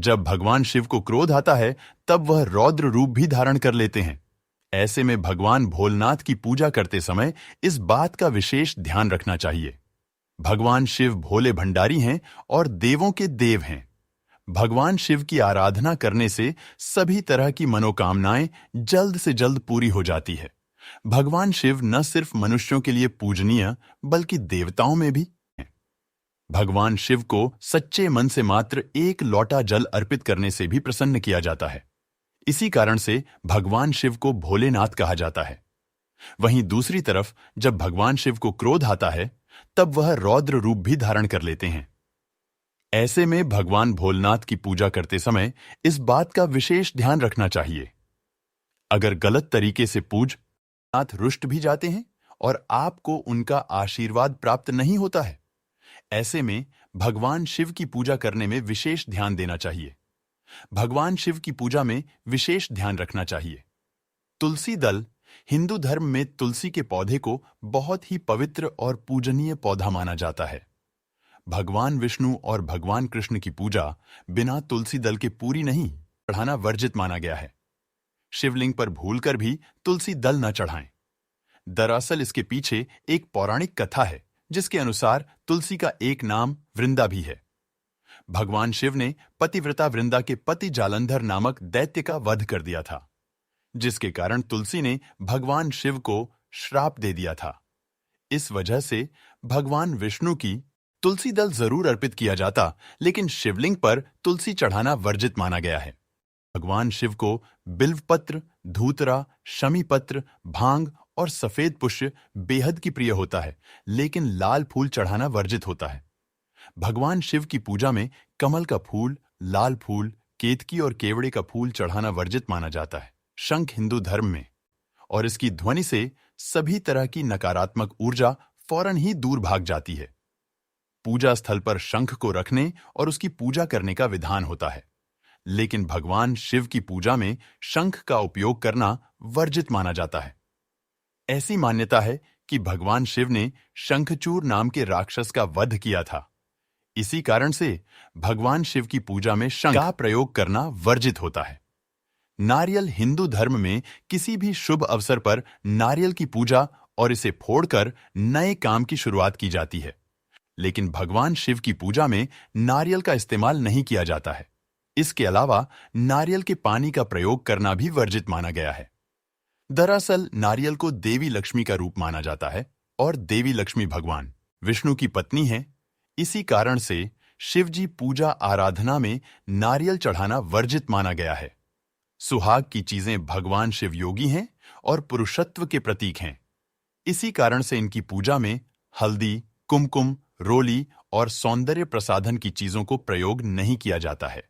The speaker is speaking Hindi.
जब भगवान शिव को क्रोध आता है तब वह रौद्र रूप भी धारण कर लेते हैं। ऐसे में भगवान भोलेनाथ की पूजा करते समय इस बात का विशेष ध्यान रखना चाहिए। भगवान शिव भोले भंडारी हैं और देवों के देव हैं। भगवान शिव की आराधना करने से सभी तरह की मनोकामनाएं जल्द से जल्द पूरी हो जाती है। भगवान शिव न सिर्फ मनुष्यों के लिए पूजनीय बल्कि देवताओं में भी हैं। भगवान शिव को सच्चे मन से मात्र एक लोटा जल अर्पित करने से भी प्रसन्न किया जाता है। इसी कारण से भगवान शिव को भोलेनाथ कहा जाता है। वहीं दूसरी तरफ जब भगवान शिव को क्रोध आता है तब वह रौद्र रूप भी धारण कर लेते हैं। ऐसे में भगवान भोलेनाथ की पूजा करते समय इस बात का विशेष ध्यान रखना चाहिए। अगर गलत तरीके से नाथ रुष्ट भी जाते हैं और आपको उनका आशीर्वाद प्राप्त नहीं होता है। ऐसे में भगवान शिव की पूजा करने में विशेष ध्यान देना चाहिए। भगवान शिव की पूजा में विशेष ध्यान रखना चाहिए। तुलसी दल हिंदू धर्म में तुलसी के पौधे को बहुत ही पवित्र और पूजनीय पौधा माना जाता है। भगवान विष्णु और भगवान कृष्ण की पूजा बिना तुलसी दल के पूरी नहीं, चढ़ाना वर्जित माना गया है। शिवलिंग पर भूलकर भी तुलसी दल न चढ़ाएं। दरअसल इसके पीछे एक पौराणिक कथा है जिसके अनुसार तुलसी का एक नाम वृंदा भी है। भगवान शिव ने पतिव्रता वृंदा के पति जालंधर नामक दैत्य का वध कर दिया था, जिसके कारण तुलसी ने भगवान शिव को श्राप दे दिया था। इस वजह से भगवान विष्णु की तुलसी दल जरूर अर्पित किया जाता, लेकिन शिवलिंग पर तुलसी चढ़ाना वर्जित माना गया है। भगवान शिव को बिल्वपत्र, धूतरा, शमीपत्र, भांग और सफेद पुष्य बेहद की प्रिय होता है, लेकिन लाल फूल चढ़ाना वर्जित होता है। भगवान शिव की पूजा में कमल का फूल, लाल फूल, केतकी और केवड़े का फूल चढ़ाना वर्जित माना जाता है। शंख हिंदू धर्म में और इसकी ध्वनि से सभी तरह की नकारात्मक ऊर्जा फौरन ही दूर भाग जाती है। पूजा स्थल पर शंख को रखने और उसकी पूजा करने का विधान होता है, लेकिन भगवान शिव की पूजा में शंख का उपयोग करना वर्जित माना जाता है। ऐसी मान्यता है कि भगवान शिव ने शंखचूर नाम के राक्षस का वध किया था। इसी कारण से भगवान शिव की पूजा में शंख का प्रयोग करना वर्जित होता है। नारियल हिंदू धर्म में किसी भी शुभ अवसर पर नारियल की पूजा और इसे फोड़कर नए काम की शुरुआत की जाती है, लेकिन भगवान शिव की पूजा में नारियल का इस्तेमाल नहीं किया जाता है। इसके अलावा नारियल के पानी का प्रयोग करना भी वर्जित माना गया है। दरअसल नारियल को देवी लक्ष्मी का रूप माना जाता है और देवी लक्ष्मी भगवान विष्णु की पत्नी है। इसी कारण से शिव जी पूजा आराधना में नारियल चढ़ाना वर्जित माना गया है। सुहाग की चीजें भगवान शिव योगी हैं और पुरुषत्व के प्रतीक हैं। इसी कारण से इनकी पूजा में हल्दी, कुमकुम, रोली और सौंदर्य प्रसाधन की चीजों को प्रयोग नहीं किया जाता है।